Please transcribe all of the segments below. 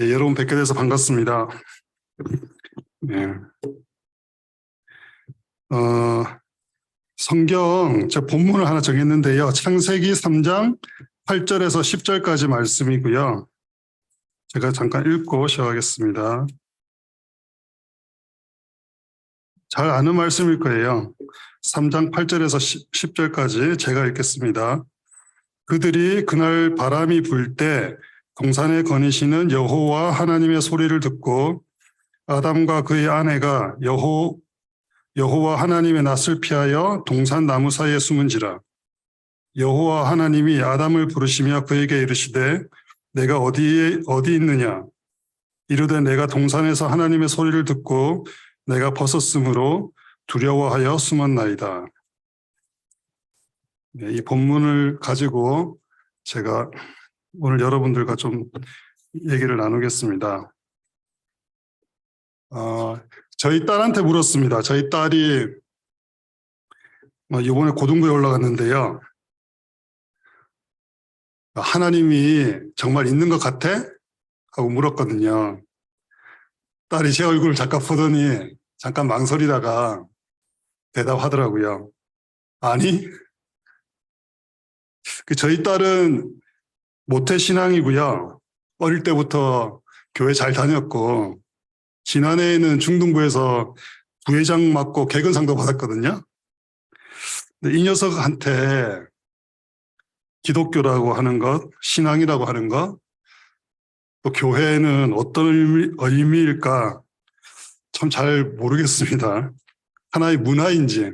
예, 여러분 뵙게 돼서 반갑습니다. 네. 성경 제 본문을 하나 정했는데요. 창세기 3장 8절에서 10절까지 말씀이고요. 제가 잠깐 읽고 시작하겠습니다. 잘 아는 말씀일 거예요. 3장 8절에서 10절까지 제가 읽겠습니다. 그들이 그날 바람이 불 때 동산에 거니시는 여호와 하나님의 소리를 듣고 아담과 그의 아내가 여호와 하나님의 낯을 피하여 동산 나무 사이에 숨은지라. 여호와 하나님이 아담을 부르시며 그에게 이르시되 내가 어디 있느냐. 이르되 내가 동산에서 하나님의 소리를 듣고 내가 벗었으므로 두려워하여 숨었나이다. 네, 이 본문을 가지고 제가 오늘 여러분들과 좀 얘기를 나누겠습니다. 저희 딸한테 물었습니다. 저희 딸이 이번에 고등부에 올라갔는데요. 하나님이 정말 있는 것 같아? 하고 물었거든요. 딸이 제 얼굴을 잠깐 보더니 잠깐 망설이다가 대답하더라고요. 아니, 저희 딸은 모태신앙이고요. 어릴 때부터 교회 잘 다녔고 지난해에는 중등부에서 부회장 맡고 개근상도 받았거든요. 근데 이 녀석한테 기독교라고 하는 것, 신앙이라고 하는 것, 또 교회는 어떤 의미일까 참 잘 모르겠습니다. 하나의 문화인지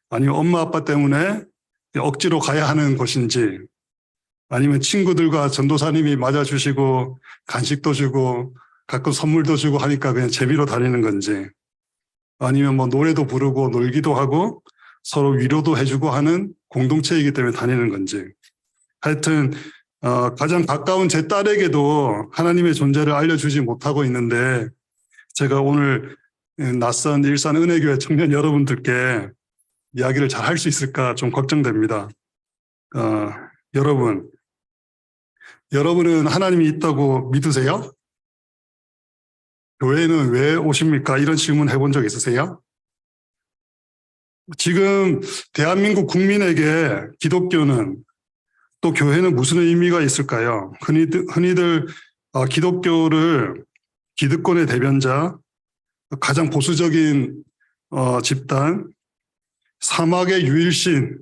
아니면 엄마 아빠 때문에 억지로 가야 하는 곳인지 아니면 친구들과 전도사님이 맞아주시고 간식도 주고 가끔 선물도 주고 하니까 그냥 재미로 다니는 건지 아니면 노래도 부르고 놀기도 하고 서로 위로도 해주고 하는 공동체이기 때문에 다니는 건지 하여튼 가장 가까운 제 딸에게도 하나님의 존재를 알려주지 못하고 있는데 제가 오늘 낯선 일산 은혜교회 청년 여러분들께 이야기를 잘 할 수 있을까 좀 걱정됩니다. 여러분은 하나님이 있다고 믿으세요? 교회는 왜 오십니까? 이런 질문 해본 적 있으세요? 지금 대한민국 국민에게 기독교는 또 교회는 무슨 의미가 있을까요? 흔히들 기독교를 기득권의 대변자, 가장 보수적인 집단, 사막의 유일신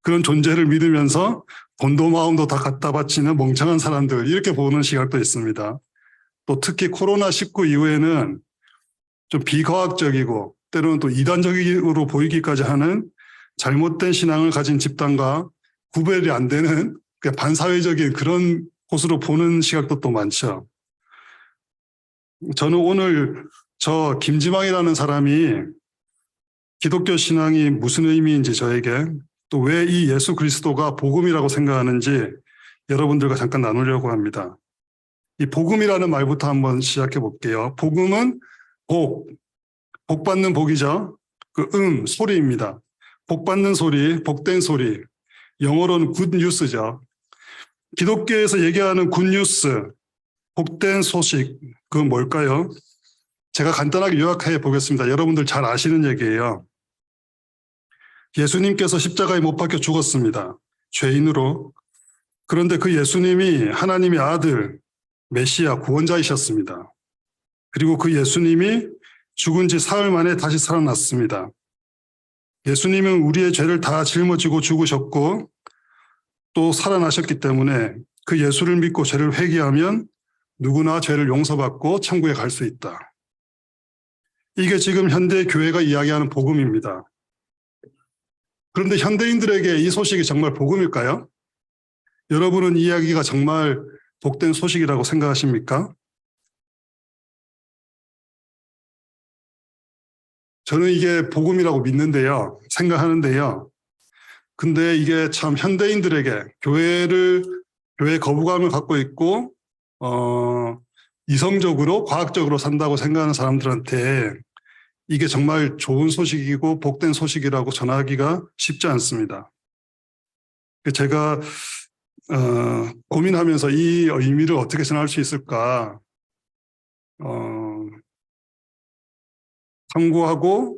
그런 존재를 믿으면서 돈도 마음도 다 갖다 바치는 멍청한 사람들 이렇게 보는 시각도 있습니다. 또 특히 코로나19 이후에는 좀 비과학적이고 때로는 또 이단적으로 보이기까지 하는 잘못된 신앙을 가진 집단과 구별이 안 되는 반사회적인 그런 곳으로 보는 시각도 또 많죠. 저는 오늘 저 김지망이라는 사람이 기독교 신앙이 무슨 의미인지 저에게 또 왜 이 예수 그리스도가 복음이라고 생각하는지 여러분들과 잠깐 나누려고 합니다. 이 복음이라는 말부터 한번 시작해 볼게요. 복음은 복 받는 복이죠. 소리입니다. 복 받는 소리, 복된 소리. 영어로는 굿뉴스죠. 기독교에서 얘기하는 굿뉴스, 복된 소식, 그건 뭘까요? 제가 간단하게 요약해 보겠습니다. 여러분들 잘 아시는 얘기예요. 예수님께서 십자가에 못 박혀 죽었습니다. 죄인으로. 그런데 그 예수님이 하나님의 아들, 메시아, 구원자이셨습니다. 그리고 그 예수님이 죽은 지 사흘 만에 다시 살아났습니다. 예수님은 우리의 죄를 다 짊어지고 죽으셨고 또 살아나셨기 때문에 그 예수를 믿고 죄를 회개하면 누구나 죄를 용서받고 천국에 갈 수 있다. 이게 지금 현대 교회가 이야기하는 복음입니다. 그런데 현대인들에게 이 소식이 정말 복음일까요? 여러분은 이 이야기가 정말 복된 소식이라고 생각하십니까? 저는 이게 복음이라고 믿는데요. 생각하는데요. 근데 이게 참 현대인들에게 교회 거부감을 갖고 있고 이성적으로 과학적으로 산다고 생각하는 사람들한테 이게 정말 좋은 소식이고 복된 소식이라고 전하기가 쉽지 않습니다. 제가 고민하면서 이 의미를 어떻게 전할 수 있을까 참고하고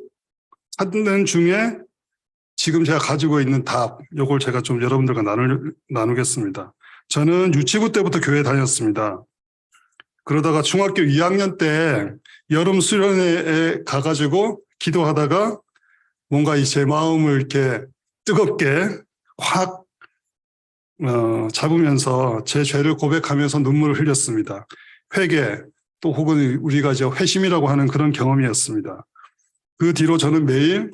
찾는 중에 지금 제가 가지고 있는 답, 요걸 제가 좀 여러분들과 나누겠습니다. 저는 유치부 때부터 교회 다녔습니다. 그러다가 중학교 2학년 때 여름 수련회에 가가지고 기도하다가 뭔가 제 마음을 이렇게 뜨겁게 확 잡으면서 제 죄를 고백하면서 눈물을 흘렸습니다. 회개, 또 혹은 우리가 이제 회심이라고 하는 그런 경험이었습니다. 그 뒤로 저는 매일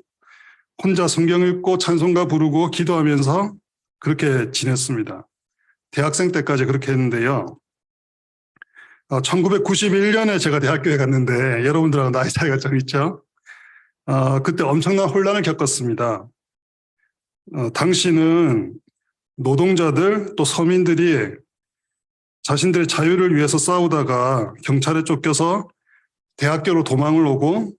혼자 성경 읽고 찬송가 부르고 기도하면서 그렇게 지냈습니다. 대학생 때까지 그렇게 했는데요. 1991년에 제가 대학교에 갔는데 여러분들하고 나이 차이가 좀 있죠. 그때 엄청난 혼란을 겪었습니다. 당시는 노동자들 또 서민들이 자신들의 자유를 위해서 싸우다가 경찰에 쫓겨서 대학교로 도망을 오고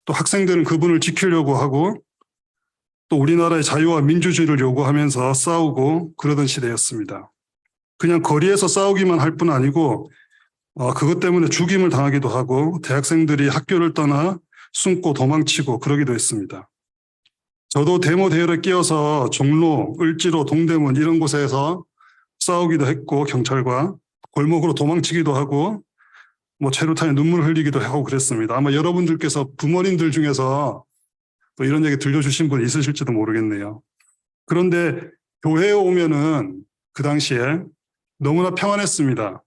또 학생들은 그분을 지키려고 하고 또 우리나라의 자유와 민주주의를 요구하면서 싸우고 그러던 시대였습니다. 그냥 거리에서 싸우기만 할 뿐 아니고 그것 때문에 죽임을 당하기도 하고 대학생들이 학교를 떠나 숨고 도망치고 그러기도 했습니다. 저도 데모 대열에 끼어서 종로, 을지로, 동대문 이런 곳에서 싸우기도 했고 경찰과 골목으로 도망치기도 하고 뭐 최루탄에 눈물을 흘리기도 하고 그랬습니다. 아마 여러분들께서 부모님들 중에서 또 이런 얘기 들려주신 분 있으실지도 모르겠네요. 그런데 교회에 오면은 그 당시에 너무나 평안했습니다.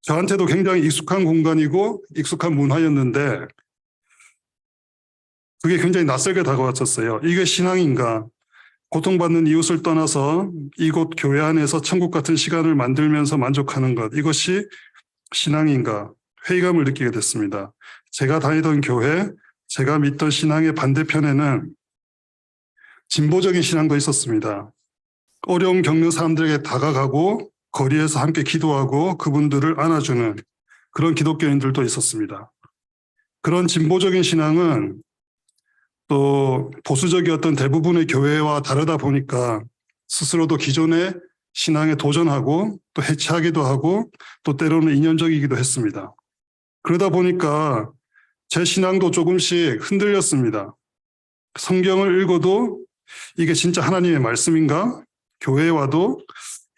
저한테도 굉장히 익숙한 공간이고 익숙한 문화였는데 그게 굉장히 낯설게 다가왔었어요. 이게 신앙인가? 고통받는 이웃을 떠나서 이곳 교회 안에서 천국 같은 시간을 만들면서 만족하는 것, 이것이 신앙인가? 회의감을 느끼게 됐습니다. 제가 다니던 교회, 제가 믿던 신앙의 반대편에는 진보적인 신앙도 있었습니다. 어려움 겪는 사람들에게 다가가고 거리에서 함께 기도하고 그분들을 안아주는 그런 기독교인들도 있었습니다. 그런 진보적인 신앙은 또 보수적이었던 대부분의 교회와 다르다 보니까 스스로도 기존의 신앙에 도전하고 또 해체하기도 하고 또 때로는 이념적이기도 했습니다. 그러다 보니까 제 신앙도 조금씩 흔들렸습니다. 성경을 읽어도 이게 진짜 하나님의 말씀인가? 교회에 와도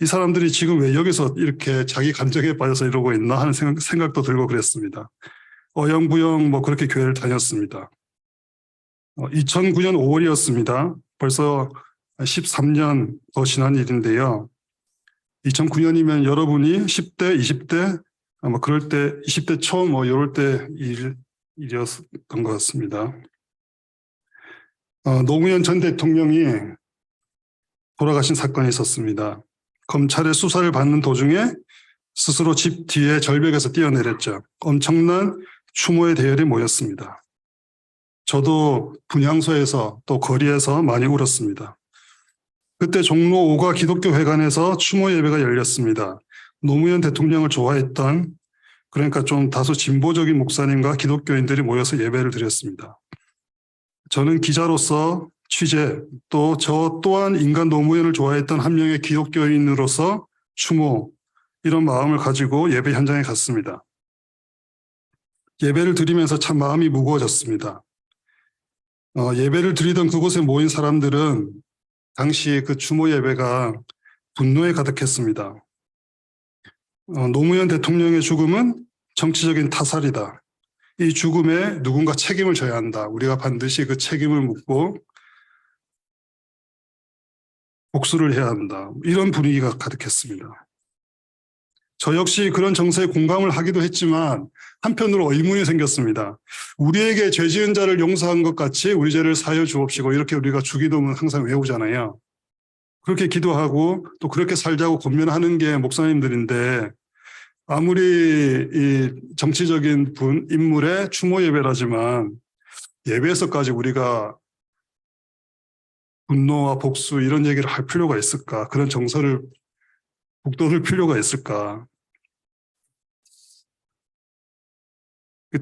이 사람들이 지금 왜 여기서 이렇게 자기 감정에 빠져서 이러고 있나 하는 생각도 들고 그랬습니다. 어영부영 뭐 그렇게 교회를 다녔습니다. 2009년 5월이었습니다. 벌써 13년 더 지난 일인데요. 2009년이면 여러분이 10대, 20대, 아마 그럴 때 20대 초 뭐 이럴 때 일이었던 것 같습니다. 노무현 전 대통령이 돌아가신 사건이 있었습니다. 검찰의 수사를 받는 도중에 스스로 집 뒤에 절벽에서 뛰어내렸죠. 엄청난 추모의 대열이 모였습니다. 저도 분향소에서 또 거리에서 많이 울었습니다. 그때 종로 5가 기독교 회관에서 추모 예배가 열렸습니다. 노무현 대통령을 좋아했던 그러니까 좀 다소 진보적인 목사님과 기독교인들이 모여서 예배를 드렸습니다. 저는 기자로서 취재 또 저 또한 인간 노무현을 좋아했던 한 명의 기독교인으로서 추모 이런 마음을 가지고 예배 현장에 갔습니다. 예배를 드리면서 참 마음이 무거워졌습니다. 예배를 드리던 그곳에 모인 사람들은 당시 그 추모 예배가 분노에 가득했습니다. 노무현 대통령의 죽음은 정치적인 타살이다. 이 죽음에 누군가 책임을 져야 한다. 우리가 반드시 그 책임을 묻고 복수를 해야 한다. 이런 분위기가 가득했습니다. 저 역시 그런 정서에 공감을 하기도 했지만 한편으로 의문이 생겼습니다. 우리에게 죄 지은 자를 용서한 것 같이 우리 죄를 사하여 주옵시고 이렇게 우리가 주기도문 항상 외우잖아요. 그렇게 기도하고 또 그렇게 살자고 권면하는 게 목사님들인데 아무리 이 정치적인 인물의 추모 예배라지만 예배에서까지 우리가 분노와 복수 이런 얘기를 할 필요가 있을까? 그런 정서를 북돋을 필요가 있을까?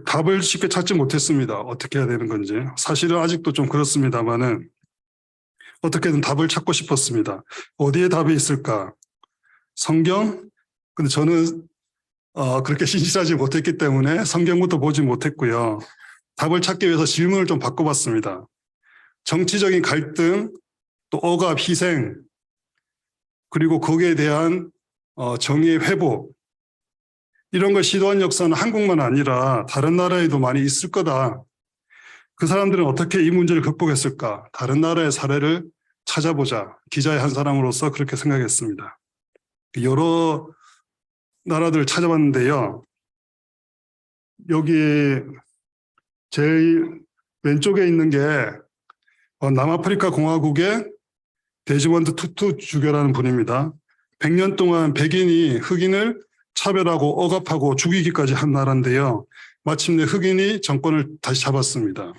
답을 쉽게 찾지 못했습니다. 어떻게 해야 되는 건지. 사실은 아직도 좀 그렇습니다만은 어떻게든 답을 찾고 싶었습니다. 어디에 답이 있을까? 성경? 근데 저는 그렇게 신실하지 못했기 때문에 성경부터 보지 못했고요. 답을 찾기 위해서 질문을 좀 바꿔봤습니다. 정치적인 갈등, 또 억압, 희생, 그리고 거기에 대한 정의의 회복, 이런 걸 시도한 역사는 한국만 아니라 다른 나라에도 많이 있을 거다. 그 사람들은 어떻게 이 문제를 극복했을까? 다른 나라의 사례를 찾아보자. 기자의 한 사람으로서 그렇게 생각했습니다. 여러 나라들을 찾아봤는데요. 여기 제일 왼쪽에 있는 게 남아프리카 공화국의 데즈먼드 투투 주교라는 분입니다. 100년 동안 백인이 흑인을 차별하고 억압하고 죽이기까지 한 나라인데요. 마침내 흑인이 정권을 다시 잡았습니다.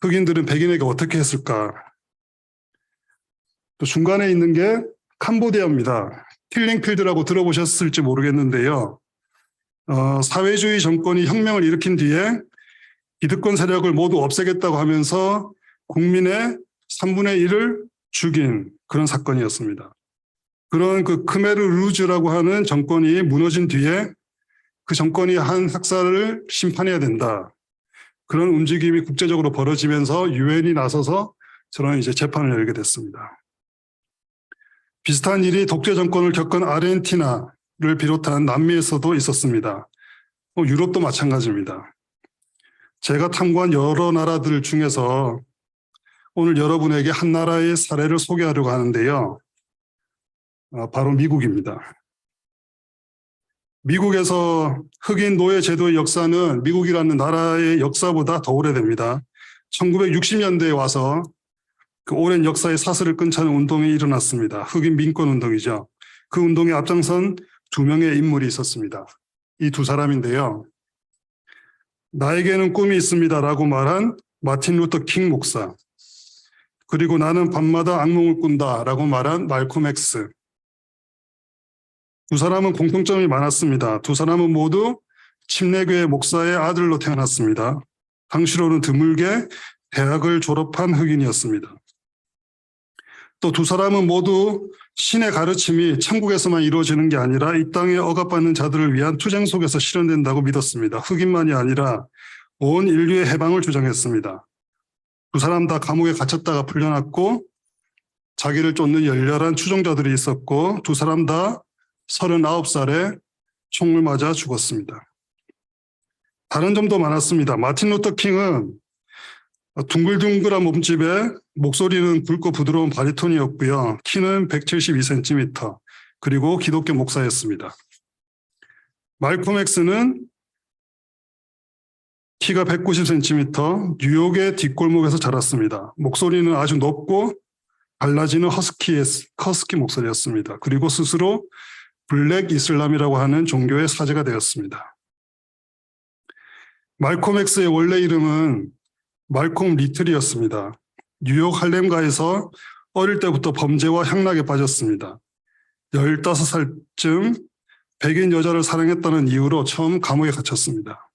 흑인들은 백인에게 어떻게 했을까? 또 중간에 있는 게 캄보디아입니다. 킬링필드라고 들어보셨을지 모르겠는데요. 사회주의 정권이 혁명을 일으킨 뒤에 기득권 세력을 모두 없애겠다고 하면서 국민의 3분의 1을 죽인 그런 사건이었습니다. 그런 그 크메르 루즈라고 하는 정권이 무너진 뒤에 그 정권이 한 학살을 심판해야 된다. 그런 움직임이 국제적으로 벌어지면서 유엔이 나서서 저는 이제 재판을 열게 됐습니다. 비슷한 일이 독재 정권을 겪은 아르헨티나를 비롯한 남미에서도 있었습니다. 유럽도 마찬가지입니다. 제가 탐구한 여러 나라들 중에서 오늘 여러분에게 한 나라의 사례를 소개하려고 하는데요. 바로 미국입니다. 미국에서 흑인 노예 제도의 역사는 미국이라는 나라의 역사보다 더 오래됩니다. 1960년대에 와서 그 오랜 역사의 사슬을 끊자는 운동이 일어났습니다. 흑인 민권 운동이죠. 그 운동에 앞장선 두 명의 인물이 있었습니다. 이 두 사람인데요. 나에게는 꿈이 있습니다라고 말한 마틴 루터 킹 목사, 그리고 나는 밤마다 악몽을 꾼다라고 말한 말콤 엑스. 두 사람은 공통점이 많았습니다. 두 사람은 모두 침례교회 목사의 아들로 태어났습니다. 당시로는 드물게 대학을 졸업한 흑인이었습니다. 또 두 사람은 모두 신의 가르침이 천국에서만 이루어지는 게 아니라 이 땅에 억압받는 자들을 위한 투쟁 속에서 실현된다고 믿었습니다. 흑인만이 아니라 온 인류의 해방을 주장했습니다. 두 사람 다 감옥에 갇혔다가 풀려났고 자기를 쫓는 열렬한 추종자들이 있었고 두 사람 다 39살에 총을 맞아 죽었습니다. 다른 점도 많았습니다. 마틴 루터 킹은 둥글둥글한 몸집에 목소리는 굵고 부드러운 바리톤이었고요. 키는 172cm, 그리고 기독교 목사였습니다. 말콤 엑스는 키가 190cm, 뉴욕의 뒷골목에서 자랐습니다. 목소리는 아주 높고 갈라지는 허스키 목소리였습니다. 그리고 스스로 블랙 이슬람이라고 하는 종교의 사제가 되었습니다. 말콤 엑스의 원래 이름은 말콤 리틀이었습니다. 뉴욕 할렘가에서 어릴 때부터 범죄와 향락에 빠졌습니다. 15살쯤 백인 여자를 사랑했다는 이유로 처음 감옥에 갇혔습니다.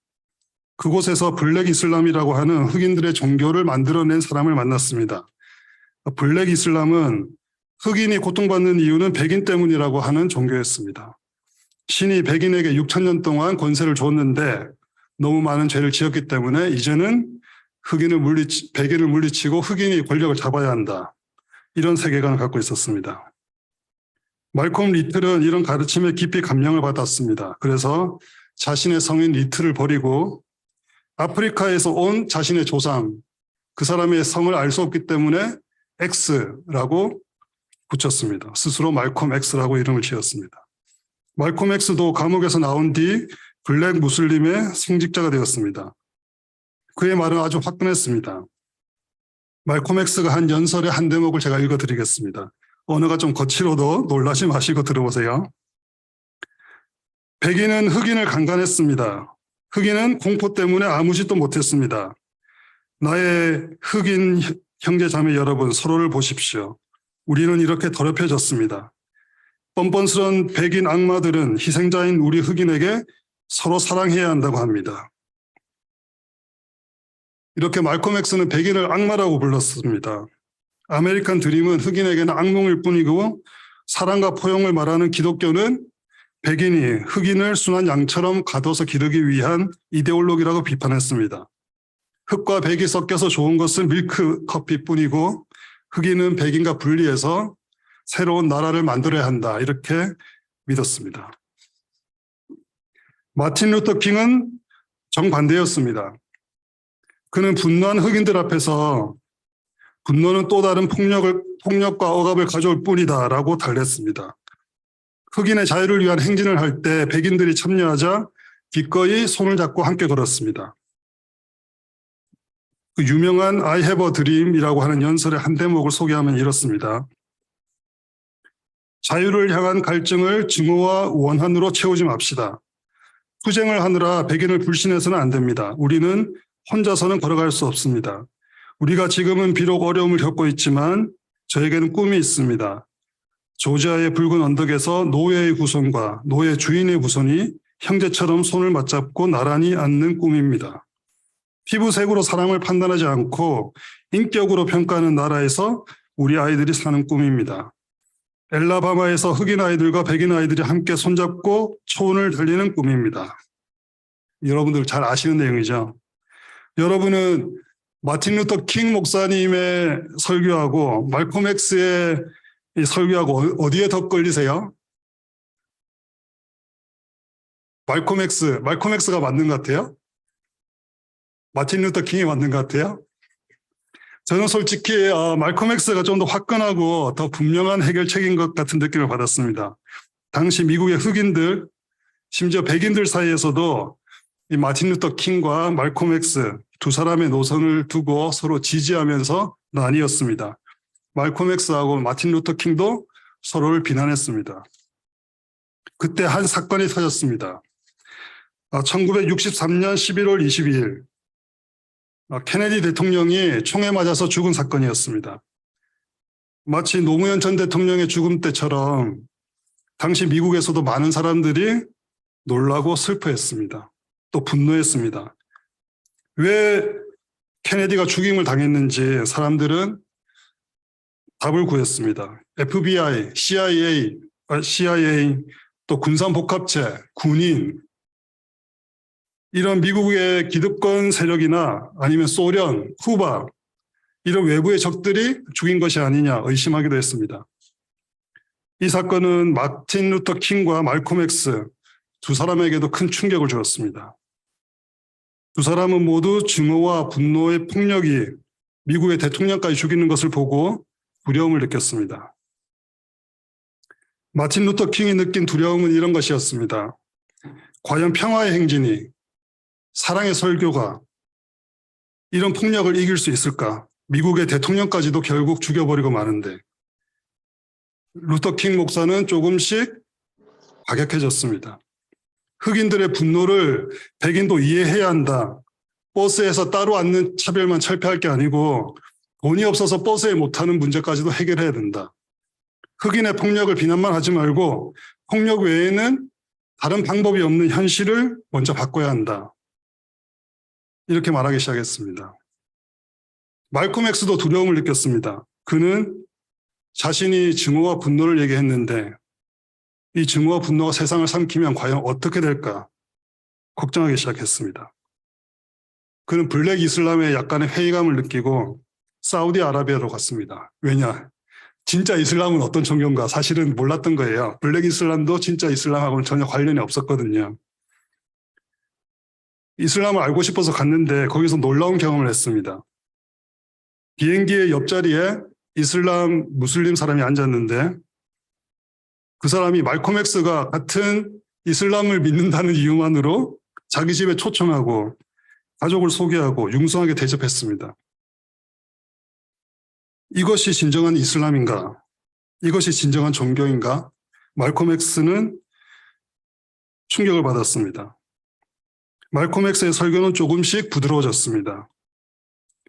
그곳에서 블랙 이슬람이라고 하는 흑인들의 종교를 만들어낸 사람을 만났습니다. 블랙 이슬람은 흑인이 고통받는 이유는 백인 때문이라고 하는 종교였습니다. 신이 백인에게 6,000년 동안 권세를 줬는데 너무 많은 죄를 지었기 때문에 이제는 백인을 물리치고 흑인이 권력을 잡아야 한다. 이런 세계관을 갖고 있었습니다. 말콤 리틀은 이런 가르침에 깊이 감명을 받았습니다. 그래서 자신의 성인 리틀을 버리고 아프리카에서 온 자신의 조상, 그 사람의 성을 알 수 없기 때문에 X라고 붙였습니다. 스스로 말콤 X라고 이름을 지었습니다. 말콤 X도 감옥에서 나온 뒤 블랙 무슬림의 성직자가 되었습니다. 그의 말은 아주 화끈했습니다. 말콤 X가 한 연설의 한 대목을 제가 읽어드리겠습니다. 언어가 좀 거칠어도 놀라지 마시고 들어보세요. 백인은 흑인을 강간했습니다. 흑인은 공포 때문에 아무 짓도 못했습니다. 나의 흑인 형제 자매 여러분, 서로를 보십시오. 우리는 이렇게 더럽혀졌습니다. 뻔뻔스런 백인 악마들은 희생자인 우리 흑인에게 서로 사랑해야 한다고 합니다. 이렇게 말콤 엑스는 백인을 악마라고 불렀습니다. 아메리칸 드림은 흑인에게는 악몽일 뿐이고 사랑과 포용을 말하는 기독교는 백인이 흑인을 순한 양처럼 가둬서 기르기 위한 이데올로기라고 비판했습니다. 흑과 백이 섞여서 좋은 것은 밀크 커피뿐이고 흑인은 백인과 분리해서 새로운 나라를 만들어야 한다, 이렇게 믿었습니다. 마틴 루터 킹은 정반대였습니다. 그는 분노한 흑인들 앞에서 분노는 또 다른 폭력과 억압을 가져올 뿐이다 라고 달랬습니다. 흑인의 자유를 위한 행진을 할 때 백인들이 참여하자 기꺼이 손을 잡고 함께 걸었습니다. 그 유명한 I have a dream이라고 하는 연설의 한 대목을 소개하면 이렇습니다. 자유를 향한 갈증을 증오와 원한으로 채우지 맙시다. 투쟁을 하느라 백인을 불신해서는 안 됩니다. 우리는 혼자서는 걸어갈 수 없습니다. 우리가 지금은 비록 어려움을 겪고 있지만 저에게는 꿈이 있습니다. 조지아의 붉은 언덕에서 노예의 후손과 노예 주인의 후손이 형제처럼 손을 맞잡고 나란히 앉는 꿈입니다. 피부색으로 사람을 판단하지 않고 인격으로 평가하는 나라에서 우리 아이들이 사는 꿈입니다. 엘라바마에서 흑인 아이들과 백인 아이들이 함께 손잡고 초원을 달리는 꿈입니다. 여러분들 잘 아시는 내용이죠. 여러분은 마틴 루터 킹 목사님의 설교하고 말콤 X의 설교하고 어디에 더 끌리세요? 말콤 X가 맞는 것 같아요? 마틴 루터 킹이 맞는 것 같아요? 저는 솔직히 말콤 X가 좀 더 화끈하고 더 분명한 해결책인 것 같은 느낌을 받았습니다. 당시 미국의 흑인들, 심지어 백인들 사이에서도 이 마틴 루터 킹과 말콤 X 두 사람의 노선을 두고 서로 지지하면서 나뉘었습니다. 말콤 X하고 마틴 루터 킹도 서로를 비난했습니다. 그때 한 사건이 터졌습니다. 1963년 11월 22일 케네디 대통령이 총에 맞아서 죽은 사건이었습니다. 마치 노무현 전 대통령의 죽음 때처럼 당시 미국에서도 많은 사람들이 놀라고 슬퍼했습니다. 또 분노했습니다. 왜 케네디가 죽임을 당했는지 사람들은 답을 구했습니다. FBI, CIA, 또 군산복합체, 군인, 이런 미국의 기득권 세력이나 아니면 소련, 쿠바, 이런 외부의 적들이 죽인 것이 아니냐 의심하기도 했습니다. 이 사건은 마틴 루터 킹과 말콤 X 두 사람에게도 큰 충격을 주었습니다. 두 사람은 모두 증오와 분노의 폭력이 미국의 대통령까지 죽이는 것을 보고 두려움을 느꼈습니다. 마틴 루터 킹이 느낀 두려움은 이런 것이었습니다. 과연 평화의 행진이, 사랑의 설교가 이런 폭력을 이길 수 있을까? 미국의 대통령까지도 결국 죽여버리고 마는데 루터 킹 목사는 조금씩 과격해졌습니다. 흑인들의 분노를 백인도 이해해야 한다. 버스에서 따로 앉는 차별만 철폐할 게 아니고 돈이 없어서 버스에 못 타는 문제까지도 해결해야 된다. 흑인의 폭력을 비난만 하지 말고 폭력 외에는 다른 방법이 없는 현실을 먼저 바꿔야 한다. 이렇게 말하기 시작했습니다. 말콤 X도 두려움을 느꼈습니다. 그는 자신이 증오와 분노를 얘기했는데 이 증오와 분노가 세상을 삼키면 과연 어떻게 될까 걱정하기 시작했습니다. 그는 블랙 이슬람에 약간의 회의감을 느끼고 사우디아라비아로 갔습니다. 왜냐? 진짜 이슬람은 어떤 종교인가 사실은 몰랐던 거예요. 블랙 이슬람도 진짜 이슬람하고는 전혀 관련이 없었거든요. 이슬람을 알고 싶어서 갔는데 거기서 놀라운 경험을 했습니다. 비행기의 옆자리에 이슬람 무슬림 사람이 앉았는데 그 사람이 말콤 X가 같은 이슬람을 믿는다는 이유만으로 자기 집에 초청하고 가족을 소개하고 융성하게 대접했습니다. 이것이 진정한 이슬람인가? 이것이 진정한 종교인가? 말콤 X는 충격을 받았습니다. 말콤 X의 설교는 조금씩 부드러워졌습니다.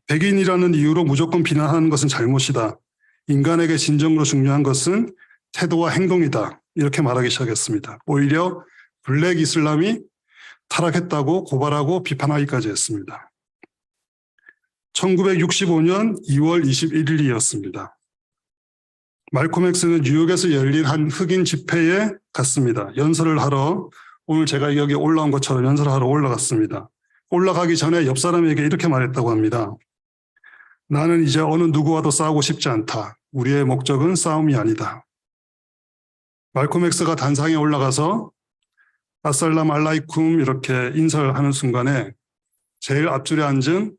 백인이라는 이유로 무조건 비난하는 것은 잘못이다. 인간에게 진정으로 중요한 것은 태도와 행동이다. 이렇게 말하기 시작했습니다. 오히려 블랙 이슬람이 타락했다고 고발하고 비판하기까지 했습니다. 1965년 2월 21일이었습니다. 말콤 X는 뉴욕에서 열린 한 흑인 집회에 갔습니다. 연설을 하러, 오늘 제가 여기 올라온 것처럼 연설을 하러 올라갔습니다. 올라가기 전에 옆 사람에게 이렇게 말했다고 합니다. 나는 이제 어느 누구와도 싸우고 싶지 않다. 우리의 목적은 싸움이 아니다. 말콤 X가 단상에 올라가서 아살람 알라이쿰 이렇게 인사를 하는 순간에 제일 앞줄에 앉은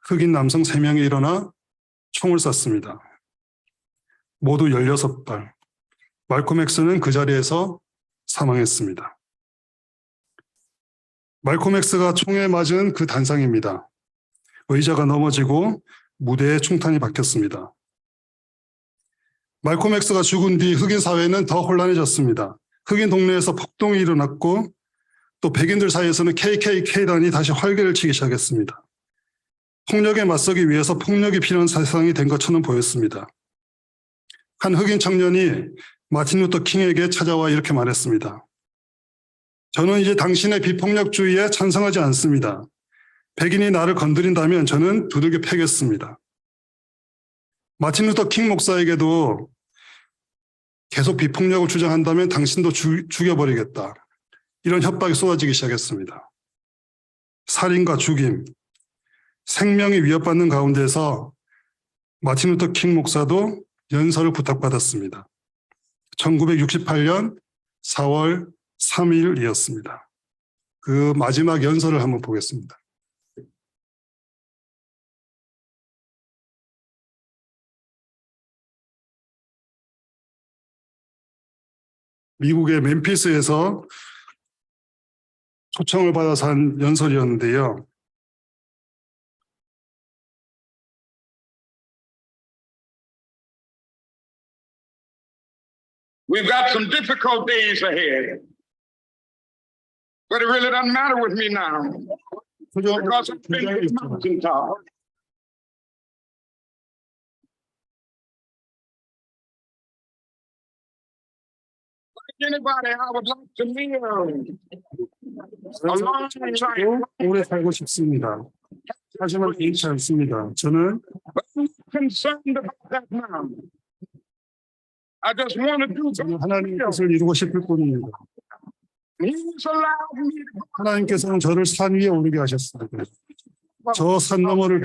흑인 남성 3명이 일어나 총을 쐈습니다. 모두 16발. 말콤 X는 그 자리에서 사망했습니다. 말콤 X가 총에 맞은 그 단상입니다. 의자가 넘어지고 무대에 총탄이 박혔습니다. 말콤 X가 죽은 뒤 흑인 사회는 더 혼란해졌습니다. 흑인 동네에서 폭동이 일어났고 또 백인들 사이에서는 KKK단이 다시 활개를 치기 시작했습니다. 폭력에 맞서기 위해서 폭력이 필요한 세상이 된 것처럼 보였습니다. 한 흑인 청년이 마틴 루터 킹에게 찾아와 이렇게 말했습니다. 저는 이제 당신의 비폭력주의에 찬성하지 않습니다. 백인이 나를 건드린다면 저는 두들겨 패겠습니다. 마틴 루터 킹 목사에게도 계속 비폭력을 주장한다면 당신도 죽여버리겠다. 이런 협박이 쏟아지기 시작했습니다. 살인과 죽임, 생명이 위협받는 가운데서 마틴 루터 킹 목사도 연설을 부탁받았습니다. 1968년 4월 3일이었습니다. 그 마지막 연설을 한번 보겠습니다. 미국의 멤피스에서 초청을 받아서 한 연설이었는데요. We've got some difficult days ahead, but it really doesn't matter with me now because I've been to the mountaintop. Like anybody, I would like to live a long time. 오래 살고 싶습니다. 하지만 개의치 않습니다. 저는 Concerned about that now. I just want to do something. 하나님의 뜻을 이루고 싶을 뿐입니다. He's allowed me to 하나님께서는 저를 산 위에 오르게 하셨습니다. 저 산 너머를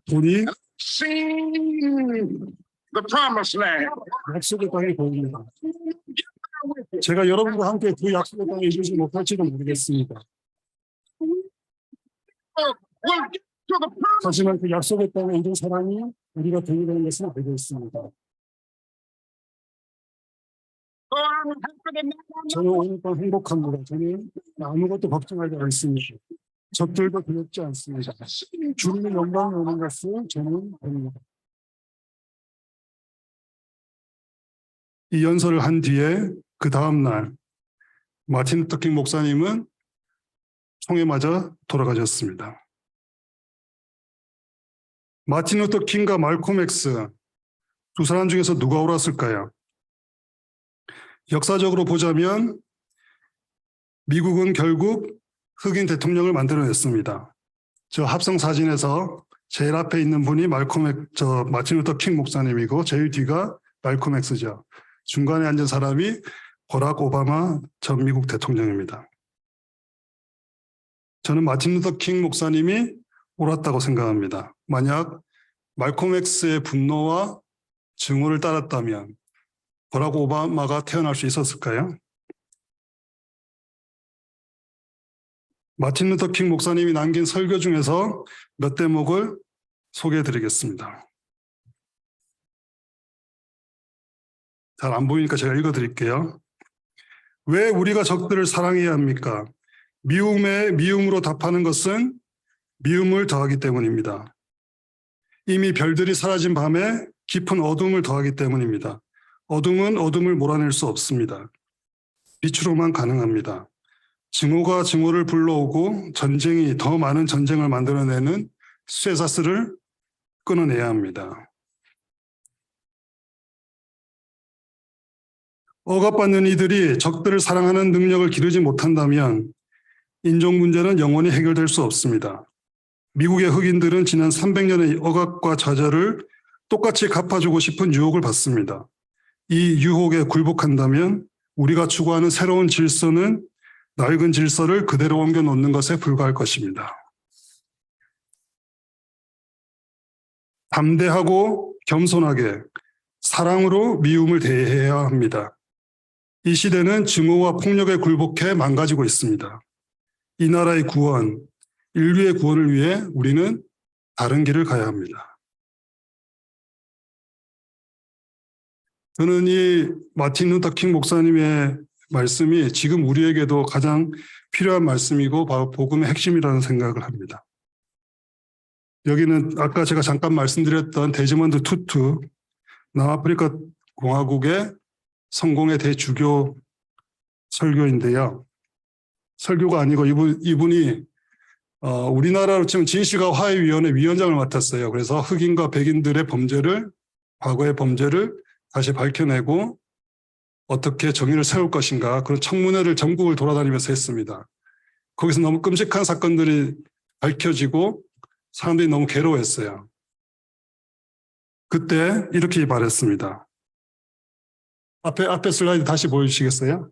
보니 see the promised land. 약속의 땅이 보입니다. 제가 여러분과 함께 그 약속의 땅에 이르지 못할지도 모르겠습니다. We'll get to the promised. 하지만 그 약속의 땅에 이른 사람이 우리가 되는 것을 알고 있습니다. I'm happy to know. 저는 오늘 밤 행복합니다. 저는 아무것도 걱정하지 않습니다. 적들도 두렵지 않습니다. 주님의 영광이 오는 것을 저는 봅니다. 이 연설을 한 뒤에 그 다음 날 마틴 루터 킹 목사님은 총에 맞아 돌아가셨습니다. 마틴 루터 킹과 말콤 X 두 사람 중에서 누가 옳았을까요? 역사적으로 보자면 미국은 결국 흑인 대통령을 만들어냈습니다. 저 합성 사진에서 제일 앞에 있는 분이 마틴 루터 킹 목사님이고 제일 뒤가 말콤 X죠. 중간에 앉은 사람이 버락 오바마 전 미국 대통령입니다. 저는 마틴 루터 킹 목사님이 옳았다고 생각합니다. 만약 말콤 X의 분노와 증오를 따랐다면 버락 오바마가 태어날 수 있었을까요? 마틴 루터 킹 목사님이 남긴 설교 중에서 몇 대목을 소개해 드리겠습니다. 잘 안 보이니까 제가 읽어 드릴게요. 왜 우리가 적들을 사랑해야 합니까? 미움에 미움으로 답하는 것은 미움을 더하기 때문입니다. 이미 별들이 사라진 밤에 깊은 어둠을 더하기 때문입니다. 어둠은 어둠을 몰아낼 수 없습니다. 빛으로만 가능합니다. 증오가 증오를 불러오고 전쟁이 더 많은 전쟁을 만들어내는 쇠사슬을 끊어내야 합니다. 억압받는 이들이 적들을 사랑하는 능력을 기르지 못한다면 인종 문제는 영원히 해결될 수 없습니다. 미국의 흑인들은 지난 300년의 억압과 좌절을 똑같이 갚아주고 싶은 유혹을 받습니다. 이 유혹에 굴복한다면 우리가 추구하는 새로운 질서는 낡은 질서를 그대로 옮겨 놓는 것에 불과할 것입니다. 담대하고 겸손하게 사랑으로 미움을 대해야 합니다. 이 시대는 증오와 폭력에 굴복해 망가지고 있습니다. 이 나라의 구원, 인류의 구원을 위해 우리는 다른 길을 가야 합니다. 저는 이 마틴 루터 킹 목사님의 말씀이 지금 우리에게도 가장 필요한 말씀이고 바로 복음의 핵심이라는 생각을 합니다. 여기는 아까 제가 잠깐 말씀드렸던 데즈먼드 투투 남아프리카 공화국의 성공의 대주교 설교인데요. 설교가 아니고 이분이 우리나라로 치면 진실과 화해위원회 위원장을 맡았어요. 그래서 흑인과 백인들의 범죄를, 과거의 범죄를 다시 밝혀내고 어떻게 정의를 세울 것인가, 그런 청문회를 전국을 돌아다니면서 했습니다. 거기서 너무 끔찍한 사건들이 밝혀지고 사람들이 너무 괴로워했어요. 그때 이렇게 말했습니다. 앞에 슬라이드 다시 보여주시겠어요?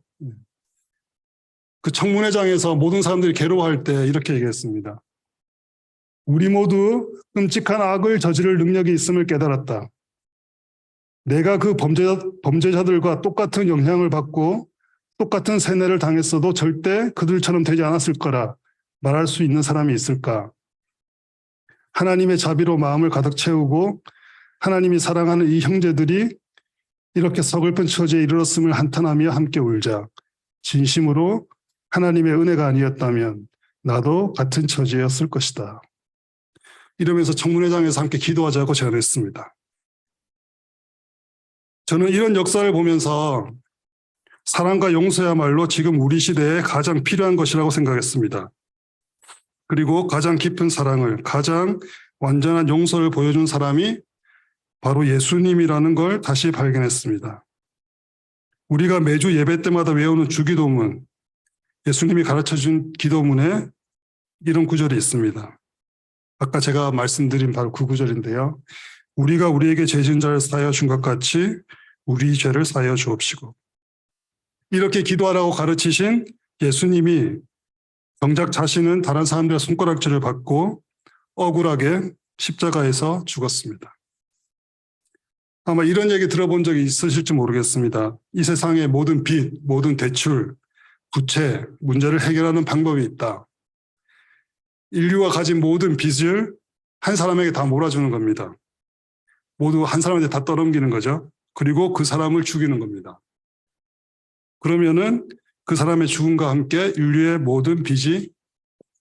그 청문회장에서 모든 사람들이 괴로워할 때 이렇게 얘기했습니다. 우리 모두 끔찍한 악을 저지를 능력이 있음을 깨달았다. 내가 그 범죄자들과 똑같은 영향을 받고 똑같은 세뇌를 당했어도 절대 그들처럼 되지 않았을 거라 말할 수 있는 사람이 있을까? 하나님의 자비로 마음을 가득 채우고 하나님이 사랑하는 이 형제들이 이렇게 서글픈 처지에 이르렀음을 한탄하며 함께 울자. 진심으로 하나님의 은혜가 아니었다면 나도 같은 처지였을 것이다. 이러면서 청문회장에서 함께 기도하자고 제안했습니다. 저는 이런 역사를 보면서 사랑과 용서야말로 지금 우리 시대에 가장 필요한 것이라고 생각했습니다. 그리고 가장 깊은 사랑을, 가장 완전한 용서를 보여준 사람이 바로 예수님이라는 걸 다시 발견했습니다. 우리가 매주 예배 때마다 외우는 주기도문, 예수님이 가르쳐준 기도문에 이런 구절이 있습니다. 아까 제가 말씀드린 바로 그 구절인데요. 우리가 우리에게 죄 지은 자를 사하여 준 것 같이 우리 죄를 사하여 주옵시고. 이렇게 기도하라고 가르치신 예수님이 정작 자신은 다른 사람들의 손가락질을 받고 억울하게 십자가에서 죽었습니다. 아마 이런 얘기 들어본 적이 있으실지 모르겠습니다. 이 세상의 모든 빚, 모든 대출, 부채, 문제를 해결하는 방법이 있다. 인류가 가진 모든 빚을 한 사람에게 다 몰아주는 겁니다. 모두 한 사람한테 다 떠넘기는 거죠. 그리고 그 사람을 죽이는 겁니다. 그러면은 그 사람의 죽음과 함께 인류의 모든 빚이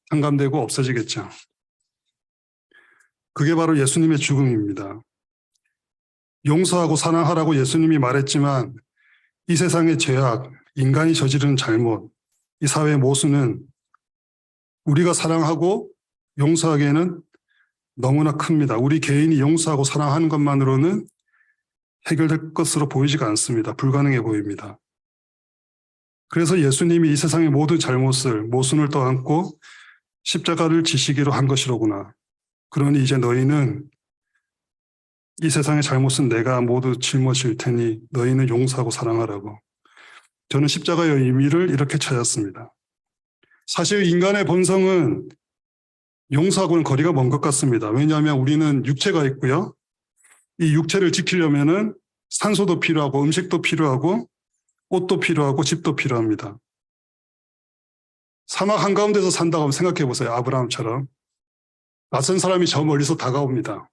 탕감되고 없어지겠죠. 그게 바로 예수님의 죽음입니다. 용서하고 사랑하라고 예수님이 말했지만 이 세상의 죄악, 인간이 저지르는 잘못, 이 사회의 모순은 우리가 사랑하고 용서하기에는 너무나 큽니다. 우리 개인이 용서하고 사랑하는 것만으로는 해결될 것으로 보이지가 않습니다. 불가능해 보입니다. 그래서 예수님이 이 세상의 모든 잘못을, 모순을 떠안고 십자가를 지시기로 한 것이로구나. 그러니 이제 너희는 이 세상의 잘못은 내가 모두 짊어질 테니 너희는 용서하고 사랑하라고. 저는 십자가의 의미를 이렇게 찾았습니다. 사실 인간의 본성은 용서하고는 거리가 먼 것 같습니다. 왜냐하면 우리는 육체가 있고요. 이 육체를 지키려면은 산소도 필요하고 음식도 필요하고 옷도 필요하고 집도 필요합니다. 사막 한가운데서 산다고 한번 생각해 보세요. 아브라함처럼. 낯선 사람이 저 멀리서 다가옵니다.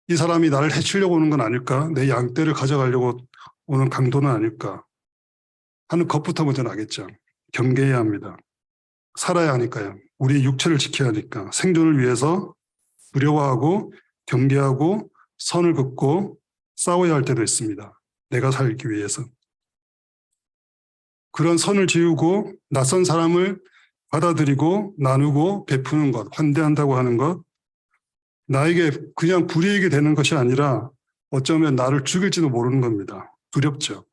이 사람이 나를 해치려고 오는 건 아닐까? 내 양떼를 가져가려고 오는 강도는 아닐까? 하는 것부터 먼저 나겠죠. 경계해야 합니다. 살아야 하니까요. 우리 육체를 지켜야 하니까. 생존을 위해서 두려워하고 경계하고 선을 긋고 싸워야 할 때도 있습니다. 내가 살기 위해서. 그런 선을 지우고 낯선 사람을 받아들이고 나누고 베푸는 것, 환대한다고 하는 것, 나에게 그냥 불이익이 되는 것이 아니라 어쩌면 나를 죽일지도 모르는 겁니다. 두렵죠.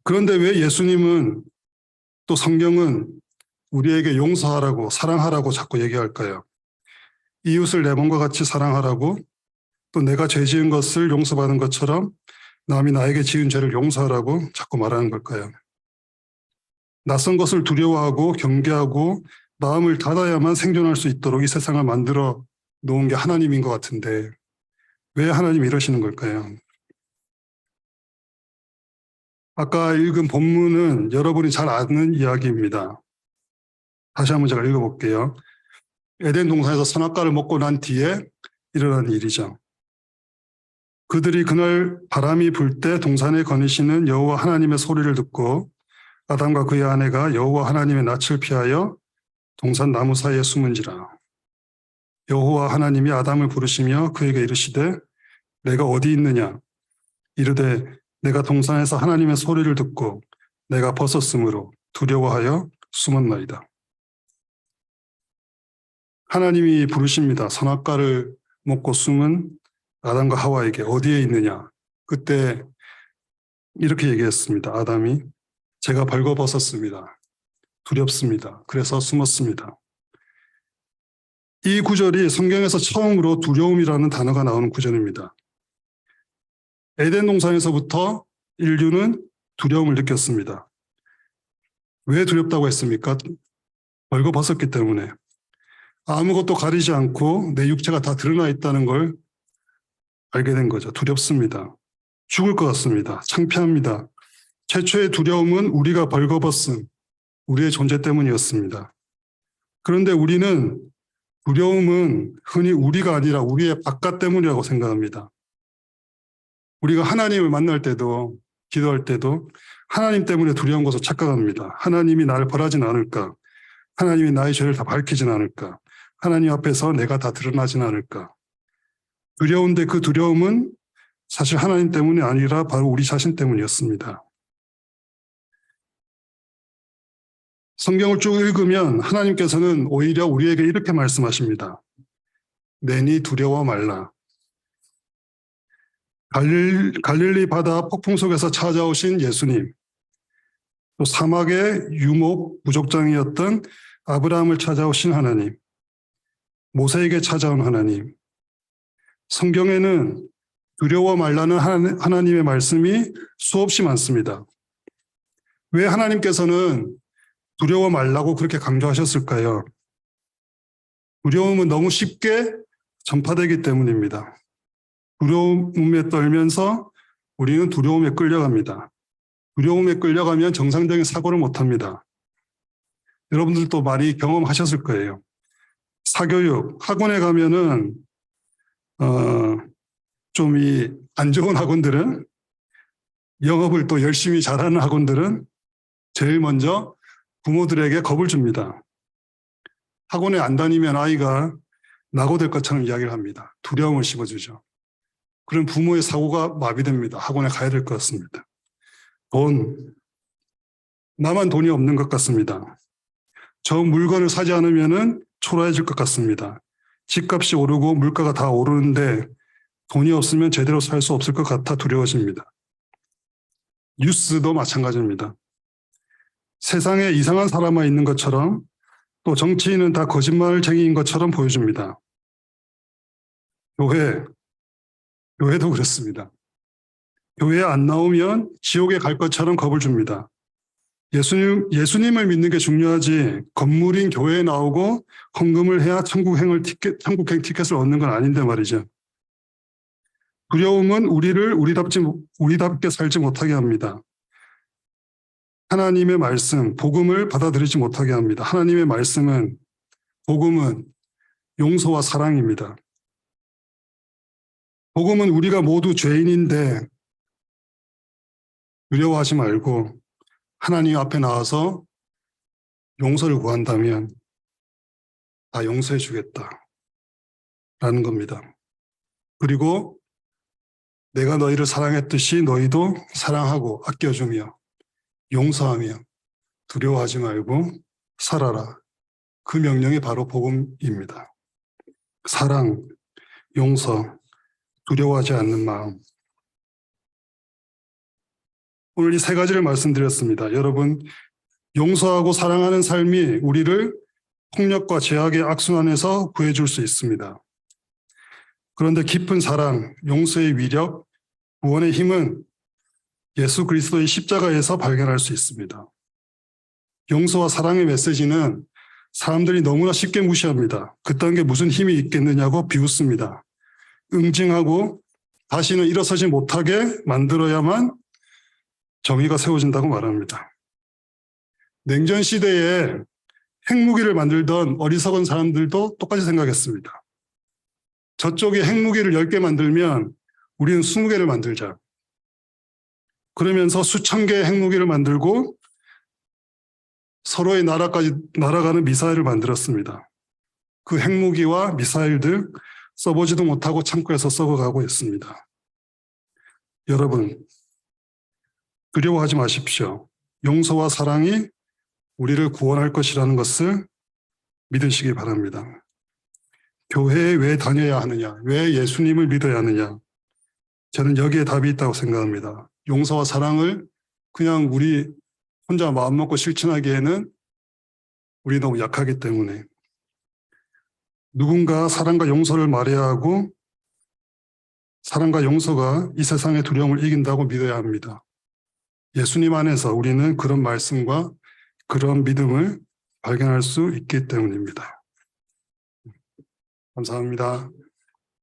그런데 왜 예수님은 또 성경은 우리에게 용서하라고 사랑하라고 자꾸 얘기할까요? 이웃을 내 몸과 같이 사랑하라고 또 내가 죄 지은 것을 용서받은 것처럼 남이 나에게 지은 죄를 용서하라고 자꾸 말하는 걸까요? 낯선 것을 두려워하고 경계하고 마음을 닫아야만 생존할 수 있도록 이 세상을 만들어 놓은 게 하나님인 것 같은데 왜 하나님이 이러시는 걸까요? 아까 읽은 본문은 여러분이 잘 아는 이야기입니다. 다시 한번 제가 읽어볼게요. 에덴 동산에서 선악과를 먹고 난 뒤에 일어난 일이죠. 그들이 그날 바람이 불 때 동산에 거니시는 여호와 하나님의 소리를 듣고 아담과 그의 아내가 여호와 하나님의 낯을 피하여 동산 나무 사이에 숨은지라. 여호와 하나님이 아담을 부르시며 그에게 이르시되 내가 어디 있느냐? 이르되 내가 동산에서 하나님의 소리를 듣고 내가 벗었으므로 두려워하여 숨었나이다. 하나님이 부르십니다. 선악과를 먹고 숨은 아담과 하와에게 어디에 있느냐? 그때 이렇게 얘기했습니다. 아담이 제가 벌거벗었습니다. 두렵습니다. 그래서 숨었습니다. 이 구절이 성경에서 처음으로 두려움이라는 단어가 나오는 구절입니다. 에덴 동산에서부터 인류는 두려움을 느꼈습니다. 왜 두렵다고 했습니까? 벌거벗었기 때문에. 아무것도 가리지 않고 내 육체가 다 드러나 있다는 걸 알게 된 거죠. 두렵습니다. 죽을 것 같습니다. 창피합니다. 최초의 두려움은 우리가 벌거벗은 우리의 존재 때문이었습니다. 그런데 우리는 두려움은 흔히 우리가 아니라 우리의 바깥 때문이라고 생각합니다. 우리가 하나님을 만날 때도 기도할 때도 하나님 때문에 두려운 것을 착각합니다. 하나님이 나를 벌하진 않을까? 하나님이 나의 죄를 다 밝히진 않을까? 하나님 앞에서 내가 다 드러나진 않을까? 두려운데 그 두려움은 사실 하나님 때문이 아니라 바로 우리 자신 때문이었습니다. 성경을 쭉 읽으면 하나님께서는 오히려 우리에게 이렇게 말씀하십니다. 내니 두려워 말라. 갈릴리 바다 폭풍 속에서 찾아오신 예수님, 또 사막의 유목 부족장이었던 아브라함을 찾아오신 하나님, 모세에게 찾아온 하나님, 성경에는 두려워 말라는 하나님의 말씀이 수없이 많습니다. 왜 하나님께서는 두려워 말라고 그렇게 강조하셨을까요? 두려움은 너무 쉽게 전파되기 때문입니다. 두려움에 떨면서 우리는 두려움에 끌려갑니다. 두려움에 끌려가면 정상적인 사고를 못합니다. 여러분들도 많이 경험하셨을 거예요. 사교육, 학원에 가면은 좀 이 안 좋은 학원들은 영업을 또 열심히 잘하는 학원들은 제일 먼저 부모들에게 겁을 줍니다. 학원에 안 다니면 아이가 낙오될 것처럼 이야기를 합니다. 두려움을 심어주죠. 그럼 부모의 사고가 마비됩니다. 학원에 가야 될 것 같습니다. 나만 돈이 없는 것 같습니다. 저 물건을 사지 않으면 초라해질 것 같습니다. 집값이 오르고 물가가 다 오르는데 돈이 없으면 제대로 살 수 없을 것 같아 두려워집니다. 뉴스도 마찬가지입니다. 세상에 이상한 사람만 있는 것처럼 또 정치인은 다 거짓말쟁이인 것처럼 보여줍니다. 교회도 그렇습니다. 교회에 안 나오면 지옥에 갈 것처럼 겁을 줍니다. 예수님을 믿는 게 중요하지 건물인 교회에 나오고 헌금을 해야 천국행 티켓을 얻는 건 아닌데 말이죠. 두려움은 우리를 우리답게 살지 못하게 합니다. 하나님의 말씀, 복음을 받아들이지 못하게 합니다. 하나님의 말씀은, 복음은 용서와 사랑입니다. 복음은 우리가 모두 죄인인데 두려워하지 말고 하나님 앞에 나와서 용서를 구한다면 다 용서해 주겠다라는 겁니다. 그리고 내가 너희를 사랑했듯이 너희도 사랑하고 아껴주며 용서하며 두려워하지 말고 살아라. 그 명령이 바로 복음입니다. 사랑, 용서, 두려워하지 않는 마음. 오늘 이 세 가지를 말씀드렸습니다. 여러분, 용서하고 사랑하는 삶이 우리를 폭력과 죄악의 악순환에서 구해줄 수 있습니다. 그런데 깊은 사랑, 용서의 위력, 구원의 힘은 예수 그리스도의 십자가에서 발견할 수 있습니다. 용서와 사랑의 메시지는 사람들이 너무나 쉽게 무시합니다. 그딴 게 무슨 힘이 있겠느냐고 비웃습니다. 응징하고 다시는 일어서지 못하게 만들어야만 정의가 세워진다고 말합니다. 냉전 시대에 핵무기를 만들던 어리석은 사람들도 똑같이 생각했습니다. 저쪽이 핵무기를 10개 만들면 우리는 20개를 만들자. 그러면서 수천 개의 핵무기를 만들고 서로의 나라까지 날아가는 미사일을 만들었습니다. 그 핵무기와 미사일들 써보지도 못하고 창고에서 썩어가고 있습니다. 여러분, 두려워하지 마십시오. 용서와 사랑이 우리를 구원할 것이라는 것을 믿으시기 바랍니다. 교회에 왜 다녀야 하느냐? 왜 예수님을 믿어야 하느냐? 저는 여기에 답이 있다고 생각합니다. 용서와 사랑을 그냥 우리 혼자 마음먹고 실천하기에는 우리 너무 약하기 때문에 누군가 사랑과 용서를 말해야 하고 사랑과 용서가 이 세상의 두려움을 이긴다고 믿어야 합니다. 예수님 안에서 우리는 그런 말씀과 그런 믿음을 발견할 수 있기 때문입니다. 감사합니다.